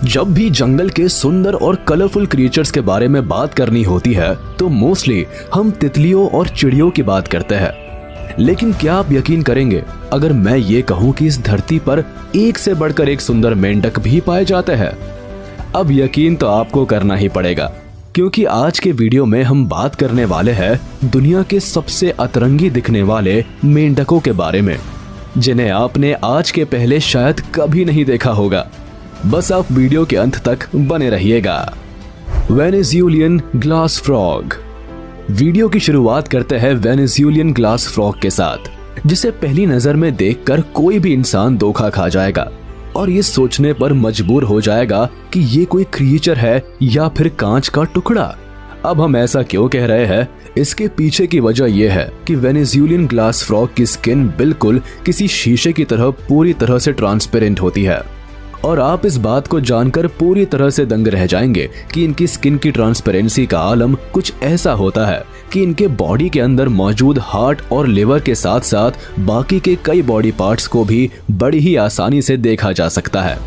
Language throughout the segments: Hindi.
जब भी जंगल के सुंदर और कलरफुल क्रिएचर्स के बारे में बात करनी होती है तो मोस्टली हम तितलियों और चिड़ियों की बात करते हैं। लेकिन क्या आप यकीन करेंगे अगर मैं ये कहूँ कि इस धरती पर एक से बढ़कर एक सुंदर मेंढक भी पाए जाते हैं? अब यकीन तो आपको करना ही पड़ेगा, क्योंकि आज के वीडियो में हम बात करने वाले हैं दुनिया के सबसे अतरंगी दिखने वाले मेंढकों के बारे में, जिन्हें आपने आज के पहले शायद कभी नहीं देखा होगा। बस आप वीडियो के अंत तक बने रहिएगा। Venezuelan glass frog. वीडियो की शुरुआत करते हैं वेनेजुएलियन ग्लास फ्रॉग के साथ, जिसे पहली नजर में देखकर कोई भी इंसान धोखा खा जाएगा और ये सोचने पर मजबूर हो जाएगा कि ये कोई क्रिएचर है या फिर कांच का टुकड़ा। अब हम ऐसा क्यों कह रहे हैं? इसके पीछे की वजह यह है कि वेनेजुएलियन ग्लास फ्रॉग की स्किन बिल्कुल किसी शीशे की तरह पूरी तरह से ट्रांसपेरेंट होती है, और आप इस बात को जानकर पूरी तरह से दंग रह जाएंगे कि इनकी स्किन की ट्रांसपेरेंसी का आलम कुछ ऐसा होता है कि इनके बॉडी के अंदर मौजूद हार्ट और लिवर के साथ साथ बाकी के कई बॉडी पार्ट्स को भी बड़ी ही आसानी से देखा जा सकता है।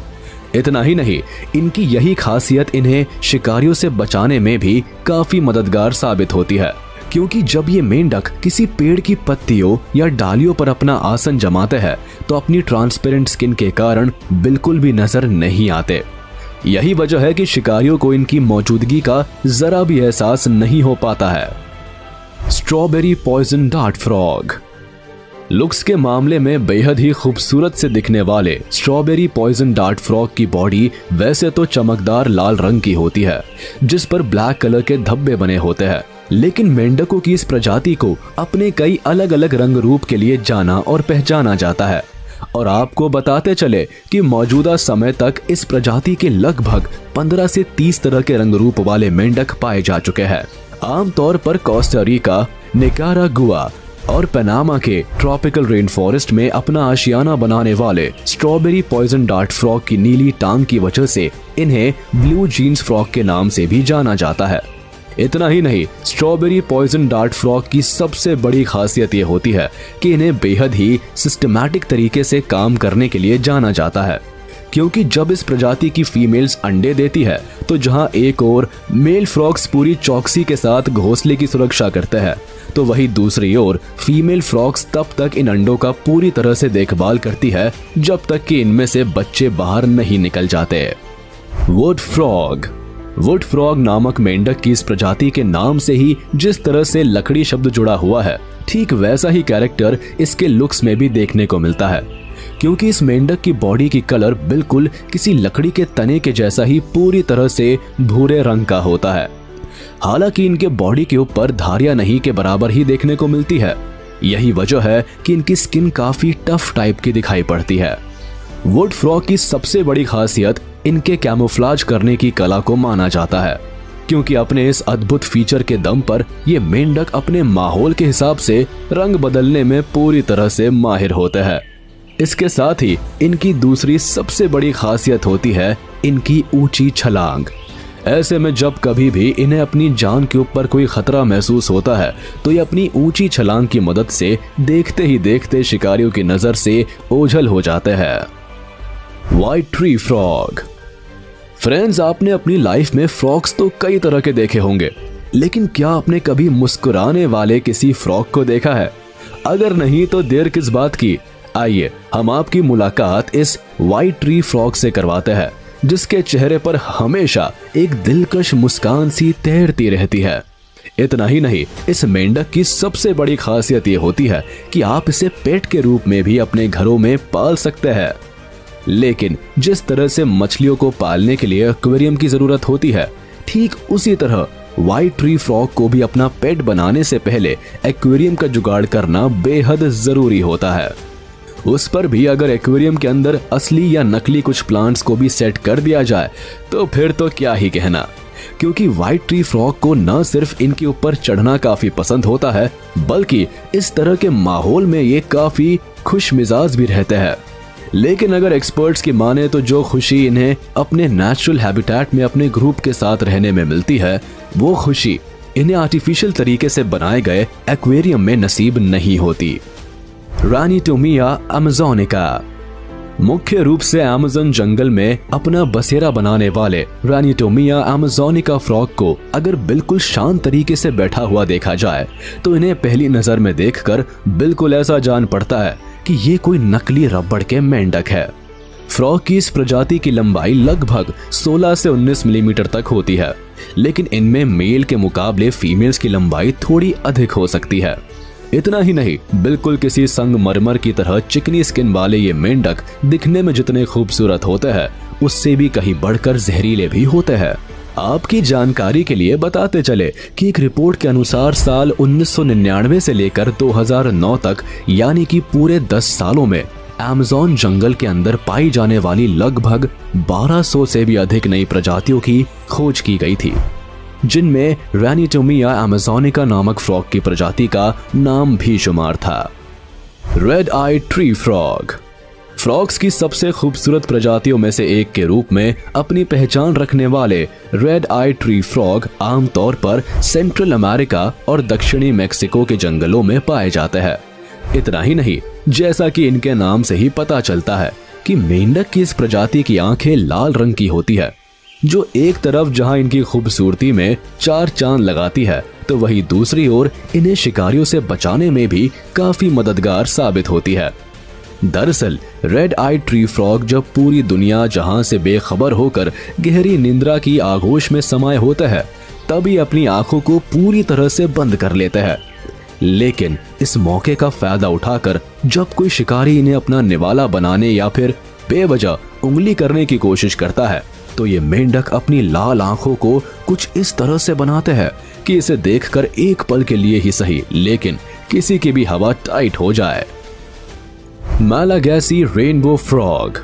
इतना ही नहीं, इनकी यही खासियत इन्हें शिकारियों से बचाने में भी काफी मददगार साबित होती है, क्योंकि जब ये मेंढक किसी पेड़ की पत्तियों या डालियों पर अपना आसन जमाते हैं तो अपनी ट्रांसपेरेंट स्किन के कारण बिल्कुल भी नजर नहीं आते। यही वजह है कि शिकारियों को इनकी मौजूदगी का जरा भी एहसास नहीं हो पाता है। Strawberry poison dart frog. Looks के मामले में बेहद ही खूबसूरत से दिखने वाले स्ट्रॉबेरी पॉइजन डार्ट फ्रॉग की बॉडी वैसे तो चमकदार लाल रंग की होती है, जिस पर ब्लैक कलर के धब्बे बने होते हैं, लेकिन मेंढकों की इस प्रजाति को अपने कई अलग अलग रंग रूप के लिए जाना और पहचाना जाता है। और आपको बताते चले कि मौजूदा समय तक इस प्रजाति के लगभग 15 से 30 तरह के रंग रूप वाले मेंढक पाए जा चुके हैं। आमतौर पर कोस्टा रिका, निकारागुआ और पनामा के ट्रॉपिकल रेन फॉरेस्ट में अपना आशियाना बनाने वाले स्ट्रॉबेरी पॉइजन डार्ट फ्रॉग की नीली टांग की वजह से इन्हें ब्लू जीन्स फ्रॉग के नाम से भी जाना जाता है। इतना ही नहीं, स्ट्रॉबेरी पॉइजन डार्ट फ्रॉग की सबसे बड़ी खासियत ये होती है कि इन्हें बेहद ही सिस्टमैटिक तरीके से काम करने के लिए जाना जाता है, क्योंकि जब इस प्रजाति की फीमेल्स अंडे देती है तो जहां एक और मेल फ्रॉग्स पूरी चौकसी के साथ घोंसले की सुरक्षा करते हैं, तो वहीं दूसरी ओर फीमेल फ्रॉग्स तब तक इन अंडों का पूरी तरह से देखभाल करती है जब तक कि इनमें से बच्चे बाहर नहीं निकल जाते। Would frog. वुड फ्रॉग नामक मेंढक की इस प्रजाति के नाम से ही जिस तरह से लकड़ी शब्द जुड़ा हुआ है, ठीक वैसा ही कैरेक्टर इसके लुक्स में भी देखने को मिलता है, क्योंकि इस मेंढक की बॉडी की कलर बिल्कुल किसी लकड़ी के तने के जैसा ही पूरी तरह से भूरे रंग का होता है। हालांकि इनके बॉडी के ऊपर धारियां नहीं के बराबर ही देखने को मिलती है। यही वजह है कि इनकी स्किन काफी टफ टाइप की दिखाई पड़ती है। वुड फ्रॉग की सबसे बड़ी खासियत इनके कैमोफ्लाज करने की कला को माना जाता है, क्योंकि अपने इस अद्भुत फीचर के दम पर ये मेंढक अपने माहौल के हिसाब से रंग बदलने में पूरी तरह से माहिर होते हैं। इसके साथ ही इनकी दूसरी सबसे बड़ी खासियत होती है इनकी ऊंची छलांग। ऐसे में जब कभी भी इन्हें अपनी जान के ऊपर कोई खतरा महसूस होता है तो ये अपनी ऊंची छलांग की मदद से देखते ही देखते शिकारियों की नजर से ओझल हो जाते हैं। White tree frog. फ्रेंड्स, आपने अपनी लाइफ में फ्रॉग्स तो कई तरह के देखे होंगे, लेकिन क्या आपने कभी मुस्कुराने वाले किसी फ्रॉग को देखा है? अगर नहीं तो देर किस बात की, आइए हम आपकी मुलाकात इस व्हाइट ट्री फ्रॉग से करवाते हैं, जिसके चेहरे पर हमेशा एक दिलकश मुस्कान सी तैरती रहती है। इतना ही नहीं, इस मेंढक की सबसे बड़ी खासियत ये होती है कि आप इसे पेट के रूप में भी अपने घरों में पाल सकते हैं। लेकिन जिस तरह से मछलियों को पालने के लिए एक्वेरियम की जरूरत होती है, ठीक उसी तरह व्हाइट ट्री फ्रॉग को भी अपना पेट बनाने से पहले एक्वेरियम का जुगाड़ करना बेहद जरूरी होता है। उस पर भी अगर एक्वेरियम के अंदर असली या नकली कुछ प्लांट्स को भी सेट कर दिया जाए तो फिर तो क्या ही कहना, क्योंकि व्हाइट ट्री फ्रॉग को न सिर्फ इनके ऊपर चढ़ना काफी पसंद होता है, बल्कि इस तरह के माहौल में ये काफी खुश मिजाज भी रहते हैं। लेकिन अगर एक्सपर्ट्स की माने तो जो खुशी इन्हें अपने नेचुरल हैबिटेट में अपने ग्रुप के साथ रहने में मिलती है, वो खुशी इन्हें आर्टिफिशियल तरीके से बनाए गए एक्वेरियम में नसीब नहीं होती। रानीटोमिया अमेज़ोनिका। मुख्य रूप से अमेज़न जंगल में अपना बसेरा बनाने वाले रैनिटोमिया अमेज़ोनिका फ्रॉग को अगर बिल्कुल शांत तरीके से बैठा हुआ देखा जाए तो इन्हें पहली नजर में देखकर बिल्कुल ऐसा जान पड़ता है कि ये कोई नकली रबड़ के मेंढक है। फ्रॉग की इस प्रजाति की लंबाई लगभग 16 से 19 मिलीमीटर तक होती है, लेकिन इनमें मेल के मुकाबले फीमेल्स की लंबाई थोड़ी अधिक हो सकती है। इतना ही नहीं, बिल्कुल किसी संगमरमर की तरह चिकनी स्किन वाले ये मेंढक दिखने में जितने खूबसूरत होते हैं उससे भी कहीं बढ़कर जहरीले भी होते हैं। आपकी जानकारी के लिए बताते चले कि एक रिपोर्ट के अनुसार साल 1999 से लेकर 2009 तक यानी कि पूरे 10 सालों में अमेज़न जंगल के अंदर पाई जाने वाली लगभग 1200 से भी अधिक नई प्रजातियों की खोज की गई थी, जिनमें रैनिटोमिया अमेज़ोनिका नामक फ्रॉग की प्रजाति का नाम भी शुमार था। रेड आई ट्री फ्रॉग फ्रॉग्स की सबसे खूबसूरत प्रजातियों में से एक के रूप में अपनी पहचान रखने वाले रेड आई ट्री फ्रॉग आमतौर पर सेंट्रल अमेरिका और दक्षिणी मेक्सिको के जंगलों में पाए जाते हैं। इतना ही नहीं, जैसा कि इनके नाम से ही पता चलता है कि मेंढक की इस प्रजाति की आंखें लाल रंग की होती है, जो एक तरफ जहां इनकी खूबसूरती में 4 चांद लगाती है तो वहीं दूसरी ओर इन्हें शिकारियों से बचाने में भी काफी मददगार साबित होती है। दरअसल रेड आई ट्री फ्रॉग जब पूरी दुनिया जहां से बेखबर होकर गहरी निंद्रा की आगोश में समाये होते हैं तभी अपनी आंखों को पूरी तरह से बंद कर लेते हैं, लेकिन इस मौके का फायदा उठाकर जब कोई शिकारी इन्हें अपना निवाला बनाने या फिर बेवजह उंगली करने की कोशिश करता है तो ये मेंढक अपनी लाल आंखों को कुछ इस तरह से बनाते हैं कि इसे देखकर एक पल के लिए ही सही लेकिन किसी की भी हवा टाइट हो जाए। मैलागैसी रेनबो फ्रॉग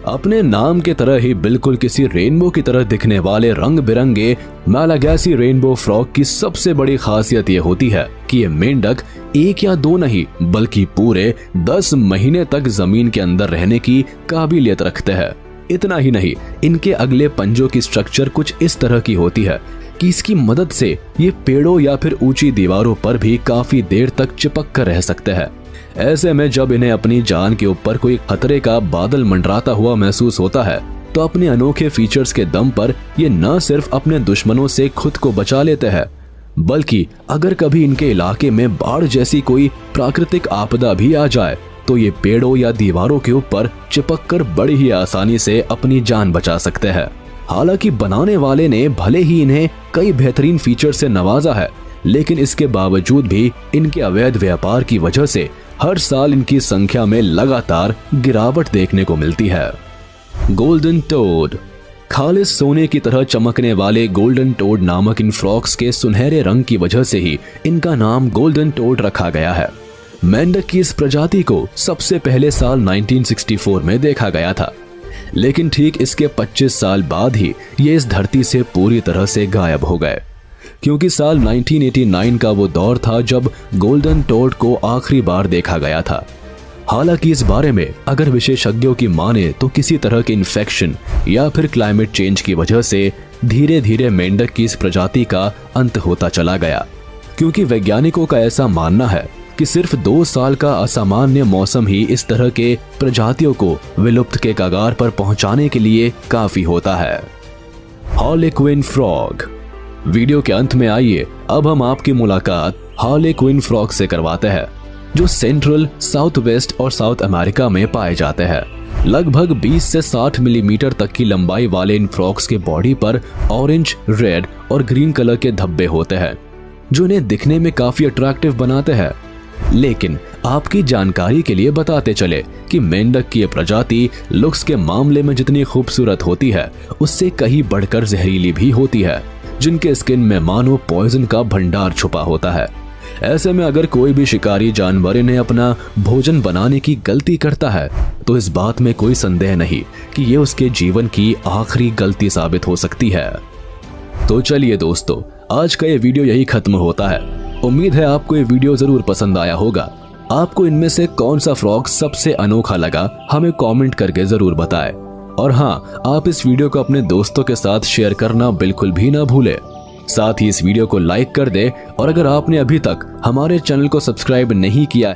अपने नाम के तरह ही बिल्कुल किसी रेनबो की तरह दिखने वाले रंग बिरंगे मैलागैसी रेनबो फ्रॉग की सबसे बड़ी खासियत ये होती है कि ये मेंढक 1 या 2 नहीं बल्कि पूरे 10 महीने तक जमीन के अंदर रहने की काबिलियत रखते हैं। इतना ही नहीं, इनके अगले पंजों की स्ट्रक्चर कुछ इस तरह की होती है कि इसकी मदद से ये पेड़ों या फिर ऊंची दीवारों पर भी काफी देर तक चिपक कर रह सकते हैं। ऐसे में जब इन्हें अपनी जान के ऊपर कोई खतरे का बादल मंडराता हुआ महसूस होता है तो अपने अनोखे फीचर्स के दम पर ये न सिर्फ अपने दुश्मनों से खुद को बचा लेते हैं बल्कि अगर कभी इनके इलाके में बाढ़ जैसी कोई प्राकृतिक आपदा भी आ जाए तो ये पेड़ों या दीवारों के ऊपर चिपक कर बड़ी ही आसानी से अपनी जान बचा सकते हैं। हालांकि बनाने वाले ने भले ही इन्हें कई बेहतरीन फीचर से नवाजा है, लेकिन इसके बावजूद भी इनके अवैध व्यापार की वजह से हर साल इनकी संख्या में लगातार गिरावट देखने को मिलती है। गोल्डन टोड खालिस सोने की तरह चमकने वाले गोल्डन टोड नामक इन फ्रॉग्स के सुनहरे रंग की वजह से ही इनका नाम गोल्डन टोड रखा गया है। मेंढक की इस प्रजाति को सबसे पहले साल 1964 में देखा गया था, लेकिन ठीक इसके 25 साल बाद ही ये इस धरती से पूरी तरह से गायब हो गए, क्योंकि साल 1989 का वो दौर था जब गोल्डन टोड को आखिरी बार देखा गया था। हालांकि इस बारे में अगर विशेषज्ञों की माने तो किसी तरह के इन्फेक्शन या फिर क्लाइमेट चेंज की वजह से धीरे धीरे मेंढक की इस प्रजाति का अंत होता चला गया, क्योंकि वैज्ञानिकों का ऐसा मानना है कि सिर्फ 2 साल का असामान्य मौसम ही इस तरह के प्रजातियों को विलुप्त के कगार पर पहुंचाने के लिए काफी होता है। हार्लेक्विन फ्रॉग वीडियो के अंत में आइए अब हम आपकी मुलाकात हार्लेक्विन फ्रॉग से करवाते हैं, जो सेंट्रल, साउथ वेस्ट और साउथ अमेरिका में पाए जाते हैं। लगभग 20 से 60 मिलीमीटर तक की लंबाई वाले इन फ्रॉग्स के बॉडी पर ऑरेंज, रेड और ग्रीन कलर के धब्बे होते हैं, जो इन्हें दिखने में काफी अट्रैक्टिव बनाते हैं। लेकिन आपकी जानकारी के लिए बताते चले कि मेंढक की ये प्रजाति लुक्स के मामले में जितनी खूबसूरत होती है उससे कहीं बढ़कर जहरीली भी होती है, जिनके स्किन में मानो पॉइजन का भंडार छुपा होता है। ऐसे में अगर कोई भी शिकारी जानवर इन्हें अपना भोजन बनाने की गलती करता है तो इस बात में कोई संदेह नहीं कि ये उसके जीवन की आखिरी गलती साबित हो सकती है। तो चलिए दोस्तों, आज का ये वीडियो यही खत्म होता है। उम्मीद है आपको ये वीडियो जरूर पसंद आया होगा। आपको इनमें से कौन सा फ्रॉग सबसे अनोखा लगा हमें कमेंट करके जरूर बताएं। और हाँ, आप इस वीडियो को अपने दोस्तों के साथ शेयर करना बिल्कुल भी ना भूलें। साथ ही इस वीडियो को लाइक कर दे और अगर आपने अभी तक हमारे चैनल को सब्सक्राइब नहीं किया